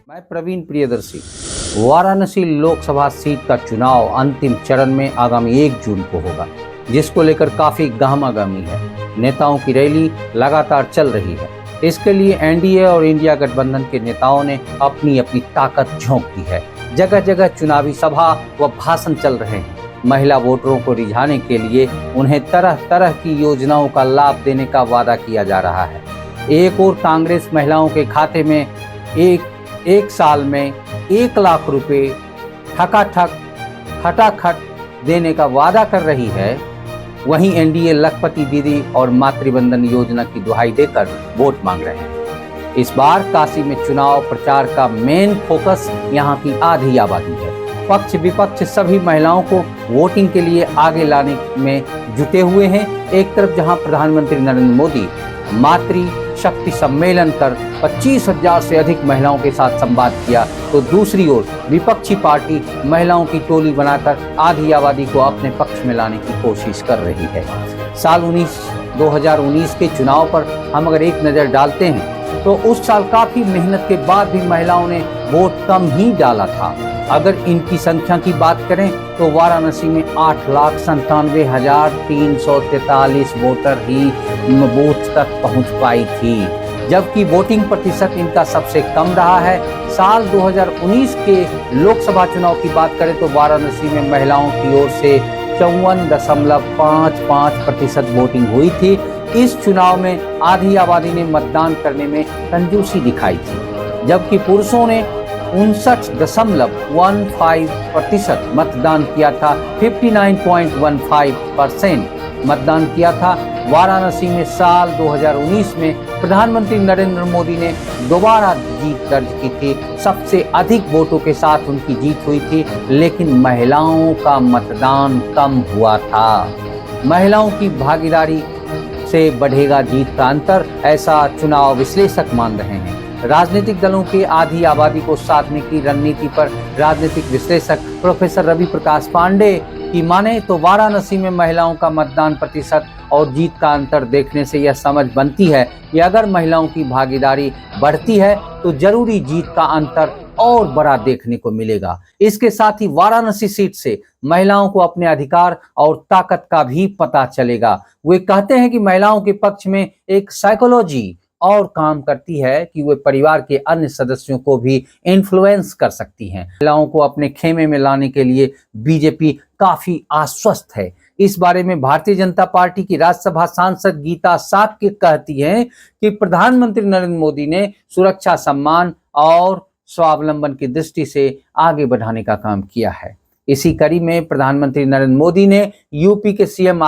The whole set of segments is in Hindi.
मैं प्रवीण प्रियदर्शी। वाराणसी लोकसभा सीट का चुनाव अंतिम चरण में आगामी 1 जून को होगा, जिसको लेकर काफी गहमागहमी है। नेताओं की रैली लगातार चल रही है। इसके लिए एनडीए और इंडिया गठबंधन के नेताओं ने अपनी अपनी ताकत झोंक दी है। जगह जगह चुनावी सभा व भाषण चल रहे हैं। महिला वोटरों को रिझाने के लिए उन्हें तरह तरह की योजनाओं का लाभ देने का वादा किया जा रहा है। एक और कांग्रेस महिलाओं के खाते में एक साल में 1 लाख रुपए खटाखट देने का वादा कर रही है। वहीं एनडीए लखपति दीदी और मातृवंदन योजना की दुहाई देकर वोट मांग रहे हैं। इस बार काशी में चुनाव प्रचार का मेन फोकस यहां की आधी आबादी है। पक्ष विपक्ष सभी महिलाओं को वोटिंग के लिए आगे लाने में जुटे हुए हैं। एक तरफ जहां प्रधानमंत्री नरेंद्र मोदी मातृ शक्ति सम्मेलन कर 25,000 से अधिक महिलाओं के साथ संवाद किया, तो दूसरी ओर विपक्षी पार्टी महिलाओं की टोली बनाकर आधी आबादी को अपने पक्ष में लाने की कोशिश कर रही है। साल 2019 के चुनाव पर हम अगर एक नज़र डालते हैं तो उस साल काफी मेहनत के बाद भी महिलाओं ने वोट कम ही डाला था। अगर इनकी संख्या की बात करें तो वाराणसी में 8,97,343 वोटर ही बूथ तक पहुंच पाई थी, जबकि वोटिंग प्रतिशत इनका सबसे कम रहा है। साल 2019 के लोकसभा चुनाव की बात करें तो वाराणसी में महिलाओं की ओर से 54.55% वोटिंग हुई थी। इस चुनाव में आधी आबादी ने मतदान करने में कंजूसी दिखाई थी, जबकि पुरुषों ने 59.15% मतदान किया था। 59.15% मतदान किया था। वाराणसी में साल 2019 में प्रधानमंत्री नरेंद्र मोदी ने दोबारा जीत दर्ज की थी। सबसे अधिक वोटों के साथ उनकी जीत हुई थी, लेकिन महिलाओं का मतदान कम हुआ था। महिलाओं की भागीदारी से बढ़ेगा जीत का अंतर, ऐसा चुनाव विश्लेषक मान रहे हैं। राजनीतिक दलों की आधी आबादी को साधने की रणनीति पर राजनीतिक विश्लेषक प्रोफेसर रवि प्रकाश पांडे की माने तो वाराणसी में महिलाओं का मतदान प्रतिशत और जीत का अंतर देखने से यह समझ बनती है कि अगर महिलाओं की भागीदारी बढ़ती है तो जरूरी जीत का अंतर और बड़ा देखने को मिलेगा। इसके साथ ही वाराणसी सीट से महिलाओं को अपने अधिकार और ताकत का भी पता चलेगा। वे कहते हैं कि महिलाओं के पक्ष में एक साइकोलॉजी और काम करती है कि वे परिवार के अन्य सदस्यों को भी इन्फ्लुएंस कर सकती हैं। महिलाओं को अपने खेमे में लाने के लिए बीजेपी काफी आश्वस्त है। इस बारे में भारतीय जनता पार्टी की राज्यसभा सांसद गीता साक्य कहती हैं कि प्रधानमंत्री नरेंद्र मोदी ने सुरक्षा, सम्मान और स्वावलंबन की दृष्टि से आगे बढ़ाने का काम किया है। इसी कड़ी में प्रधानमंत्री नरेंद्र मोदी ने यूपी के सीएम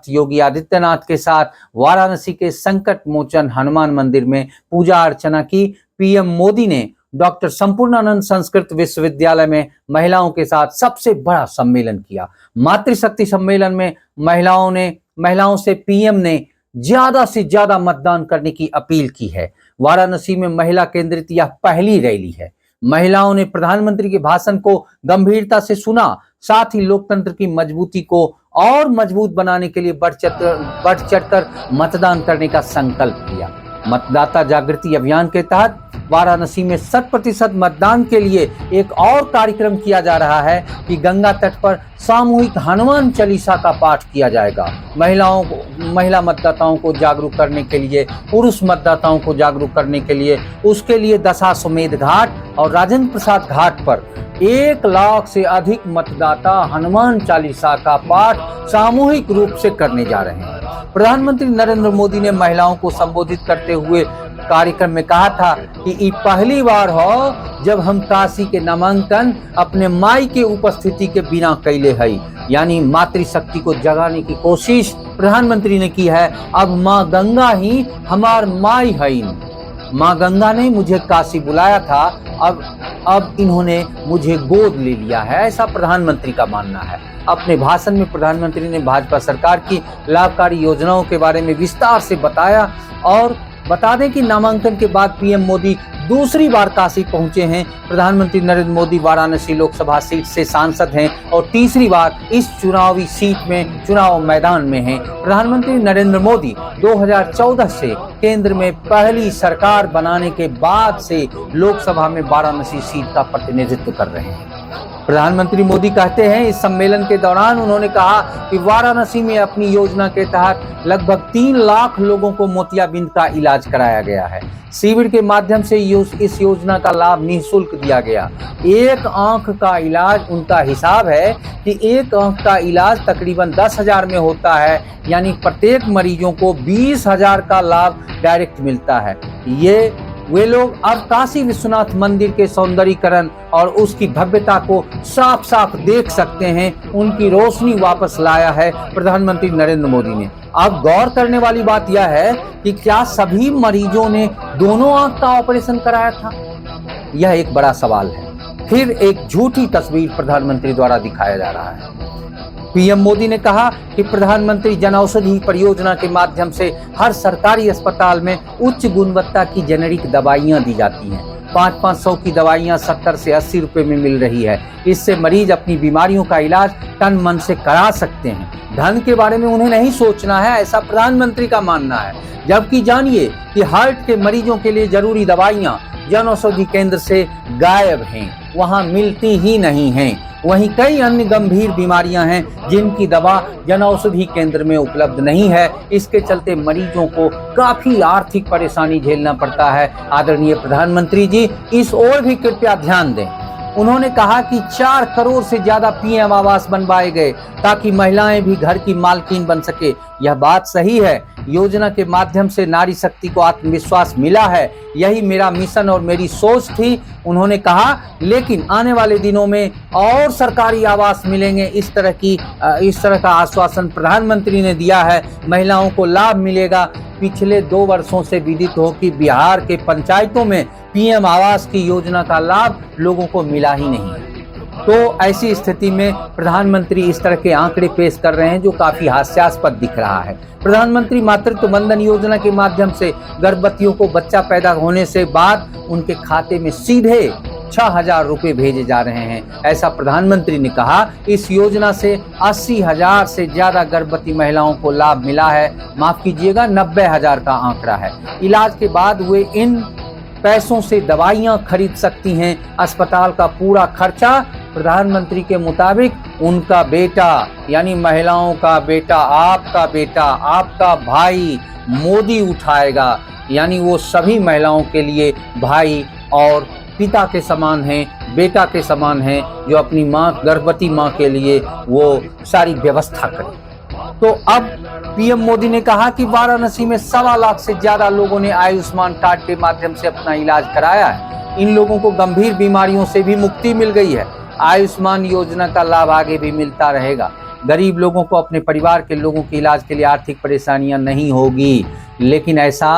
योगी आदित्यनाथ के साथ वाराणसी के संकट मोचन हनुमान मंदिर में पूजा अर्चना की। पीएम मोदी ने डॉक्टर संपूर्णानंद संस्कृत विश्वविद्यालय में महिलाओं के साथ सबसे बड़ा सम्मेलन किया। मातृशक्ति सम्मेलन में महिलाओं से पीएम ने ज्यादा से ज्यादा मतदान करने की अपील की है। वाराणसी में महिला केंद्रित यह पहली रैली है। महिलाओं ने प्रधानमंत्री के भाषण को गंभीरता से सुना, साथ ही लोकतंत्र की मजबूती को और मजबूत बनाने के लिए बढ़ चढ़कर मतदान करने का संकल्प लिया। मतदाता जागृति अभियान के तहत वाराणसी में 100% मतदान के लिए एक और कार्यक्रम किया जा रहा है कि गंगा तट पर सामूहिक हनुमान चालीसा का पाठ किया जाएगा। महिला मतदाताओं को जागरूक करने के लिए, पुरुष मतदाताओं को जागरूक करने के लिए उसके लिए दशाश्वमेध घाट और राजेंद्र प्रसाद घाट पर 1 लाख से अधिक मतदाता हनुमान चालीसा का पाठ सामूहिक रूप से करने जा रहे हैं। प्रधानमंत्री नरेंद्र मोदी ने महिलाओं को संबोधित करते हुए कार्यक्रम में कहा था कि पहली बार हो जब हम काशी के नामांकन अपने माई के उपस्थिति के बिना कैले है, यानी मातृशक्ति को जगाने की कोशिश प्रधानमंत्री ने की है। अब माँ गंगा ही हमार माई है। माँ गंगा ने मुझे काशी बुलाया था, अब इन्होंने मुझे गोद ले लिया है, ऐसा प्रधानमंत्री का मानना है। अपने भाषण में प्रधानमंत्री ने भाजपा सरकार की लाभकारी योजनाओं के बारे में विस्तार से बताया और बता दें कि नामांकन के बाद पीएम मोदी दूसरी बार काशी पहुंचे हैं। प्रधानमंत्री नरेंद्र मोदी वाराणसी लोकसभा सीट से सांसद हैं और तीसरी बार इस चुनावी सीट में चुनाव मैदान में हैं। प्रधानमंत्री नरेंद्र मोदी 2014 से केंद्र में पहली सरकार बनाने के बाद से लोकसभा में वाराणसी सीट का प्रतिनिधित्व कर रहे हैं। प्रधानमंत्री मोदी कहते हैं, इस सम्मेलन के दौरान उन्होंने कहा कि वाराणसी में अपनी योजना के तहत लगभग 3 लाख लोगों को मोतियाबिंद का इलाज कराया गया है। शिविर के माध्यम से इस योजना का लाभ निःशुल्क दिया गया। एक आंख का इलाज, उनका हिसाब है कि एक आंख का इलाज तकरीबन 10,000 में होता है, यानी प्रत्येक मरीजों को 20,000 का लाभ डायरेक्ट मिलता है। ये वे लोग अब काशी विश्वनाथ मंदिर के सौंदर्यीकरण और उसकी भव्यता को साफ साफ देख सकते हैं। उनकी रोशनी वापस लाया है प्रधानमंत्री नरेंद्र मोदी ने। अब गौर करने वाली बात यह है कि क्या सभी मरीजों ने दोनों आंख का ऑपरेशन कराया था? यह एक बड़ा सवाल है। फिर एक झूठी तस्वीर प्रधानमंत्री द्वारा दिखाया जा रहा है। पीएम मोदी ने कहा कि प्रधानमंत्री जन औषधि परियोजना के माध्यम से हर सरकारी अस्पताल में उच्च गुणवत्ता की जेनेरिक दवाइयां दी जाती हैं। 500 की दवाइयां 70 से 80 रुपए में मिल रही है। इससे मरीज अपनी बीमारियों का इलाज तन मन से करा सकते हैं। धन के बारे में उन्हें नहीं सोचना है, ऐसा प्रधानमंत्री का मानना है। जबकि जानिए कि हार्ट के मरीजों के लिए जरूरी दवाइयां जन औषधि केंद्र से गायब हैं, वहां मिलती ही नहीं हैं। वहीं कई अन्य गंभीर बीमारियां हैं जिनकी दवा जन औषधि केंद्र में उपलब्ध नहीं है। इसके चलते मरीजों को काफी आर्थिक परेशानी झेलना पड़ता है। आदरणीय प्रधानमंत्री जी, इस ओर भी कृपया ध्यान दें। उन्होंने कहा कि 4 करोड़ से ज्यादा पीएम आवास बनवाए गए ताकि महिलाएं भी घर की मालकिन बन सके। यह बात सही है। योजना के माध्यम से नारी शक्ति को आत्मविश्वास मिला है। यही मेरा मिशन और मेरी सोच थी, उन्होंने कहा। लेकिन आने वाले दिनों में और सरकारी आवास मिलेंगे, इस तरह का आश्वासन प्रधानमंत्री ने दिया है। महिलाओं को लाभ मिलेगा। पिछले 2 वर्षों से विदित हो कि बिहार के पंचायतों में पीएम आवास की योजना का लाभ लोगों को मिला ही नहीं है। तो ऐसी स्थिति में प्रधानमंत्री इस तरह के आंकड़े पेश कर रहे हैं जो काफी हास्यास्पद दिख रहा है। प्रधानमंत्री मातृत्व वंदन योजना के माध्यम से गर्भवतियों को बच्चा पैदा होने से बाद उनके खाते में सीधे 6,000 रुपए भेजे जा रहे हैं, ऐसा प्रधानमंत्री ने कहा। इस योजना से 80,000 से ज्यादा गर्भवती महिलाओं को लाभ मिला है। माफ कीजिएगा, 90,000 का आंकड़ा है। इलाज के बाद वे इन पैसों से दवाइयां खरीद सकती हैं। अस्पताल का पूरा खर्चा प्रधानमंत्री के मुताबिक उनका बेटा, यानी महिलाओं का बेटा, आपका भाई मोदी उठाएगा। यानी वो सभी महिलाओं के लिए भाई और पिता के समान हैं, बेटा के समान हैं, जो अपनी माँ, गर्भवती माँ के लिए वो सारी व्यवस्था करें। तो अब पीएम मोदी ने कहा कि वाराणसी में 1.25 लाख से ज्यादा लोगों ने आयुष्मान कार्ड के माध्यम से अपना इलाज कराया है। इन लोगों को गंभीर बीमारियों से भी मुक्ति मिल गई है। आयुष्मान योजना का लाभ आगे भी मिलता रहेगा। गरीब लोगों को, अपने परिवार के लोगों के इलाज के लिए आर्थिक परेशानियां नहीं होगी, लेकिन ऐसा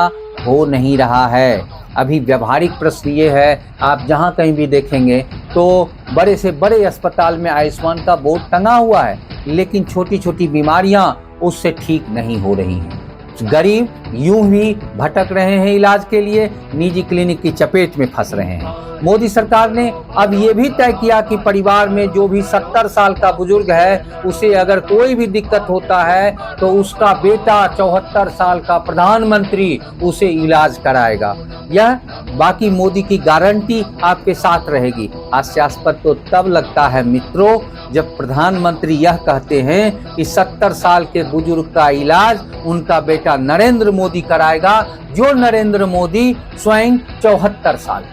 हो नहीं रहा है। अभी व्यवहारिक प्रश्न ये है, आप जहां कहीं भी देखेंगे तो बड़े से बड़े अस्पताल में आयुष्मान का बोर्ड टंगा हुआ है, लेकिन छोटी छोटी बीमारियां उससे ठीक नहीं हो रही हैं। गरीब यूं ही भटक रहे हैं इलाज के लिए, निजी क्लिनिक की चपेट में फंस रहे हैं। मोदी सरकार ने अब ये भी तय किया कि परिवार में जो भी 70 साल का बुजुर्ग है, उसे अगर कोई भी दिक्कत होता है तो उसका बेटा 74 साल का प्रधानमंत्री उसे इलाज कराएगा। यह बाकी मोदी की गारंटी आपके साथ रहेगी। हास्यास्पद तो तब लगता है मित्रों, जब प्रधानमंत्री यह कहते हैं कि 70 साल के बुजुर्ग का इलाज उनका बेटा नरेंद्र मोदी कराएगा, जो नरेंद्र मोदी स्वयं 74 साल।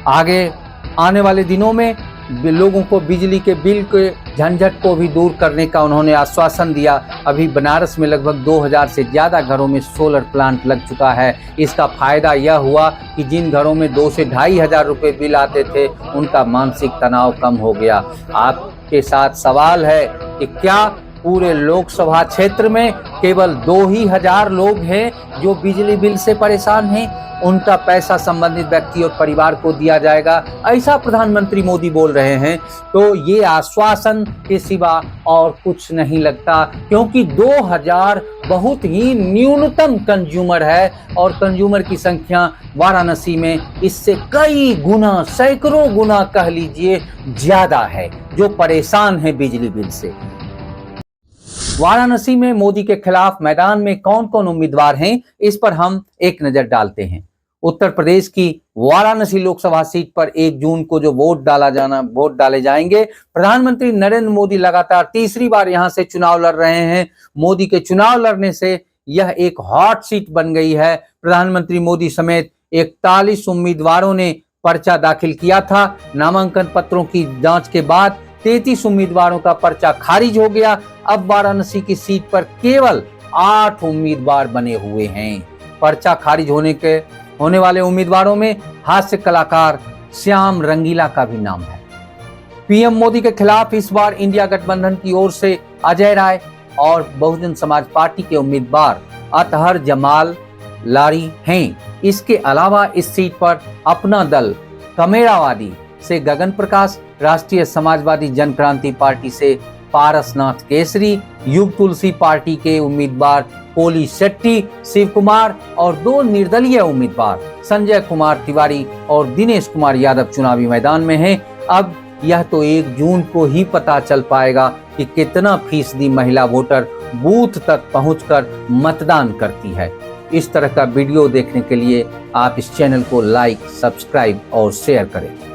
आगे आने वाले दिनों में लोगों को बिजली के बिल के झंझट को भी दूर करने का उन्होंने आश्वासन दिया। अभी बनारस में लगभग 2000 से ज़्यादा घरों में सोलर प्लांट लग चुका है। इसका फायदा यह हुआ कि जिन घरों में 2 से 2,500 रुपये बिल आते थे, उनका मानसिक तनाव कम हो गया। आपके साथ सवाल है कि क्या पूरे लोकसभा क्षेत्र में केवल 2,000 लोग हैं जो बिजली बिल से परेशान हैं। उनका पैसा संबंधित व्यक्ति और परिवार को दिया जाएगा, ऐसा प्रधानमंत्री मोदी बोल रहे हैं। तो ये आश्वासन के सिवा और कुछ नहीं लगता, क्योंकि 2,000 बहुत ही न्यूनतम कंज्यूमर है और कंज्यूमर की संख्या वाराणसी में इससे कई गुना, सैकड़ों गुना कह लीजिए ज्यादा है, जो परेशान है बिजली बिल से। वाराणसी में मोदी के खिलाफ मैदान में कौन कौन उम्मीदवार हैं, इस पर हम एक नजर डालते हैं। उत्तर प्रदेश की वाराणसी लोकसभा सीट पर 1 जून को जो वोट डाले जाएंगे। प्रधानमंत्री नरेंद्र मोदी लगातार तीसरी बार यहां से चुनाव लड़ रहे हैं। मोदी के चुनाव लड़ने से यह एक हॉट सीट बन गई है। प्रधानमंत्री मोदी समेत 41 उम्मीदवारों ने पर्चा दाखिल किया था। नामांकन पत्रों की जांच के बाद 33 उम्मीदवारों का पर्चा खारिज हो गया। अब वाराणसी की सीट पर केवल 8 उम्मीदवार बने हुए हैं। पर्चा खारिज होने वाले उम्मीदवारों में हास्य कलाकार श्याम रंगीला का भी नाम है। पीएम मोदी के खिलाफ इस बार इंडिया गठबंधन की ओर से अजय राय और बहुजन समाज पार्टी के उम्मीदवार अतहर जमाल लारी हैं। इसके अलावा इस सीट पर अपना दल कमेरावादी से गगन प्रकाश, राष्ट्रीय समाजवादी जनक्रांति पार्टी से पारसनाथ केसरी, युग तुलसी पार्टी के उम्मीदवार पोली शेट्टी, शिव कुमार और 2 निर्दलीय उम्मीदवार संजय कुमार तिवारी और दिनेश कुमार यादव चुनावी मैदान में हैं। अब यह तो 1 जून को ही पता चल पाएगा कि कितना फीसदी महिला वोटर बूथ तक पहुंचकर मतदान करती है। इस तरह का वीडियो देखने के लिए आप इस चैनल को लाइक, सब्सक्राइब और शेयर करें।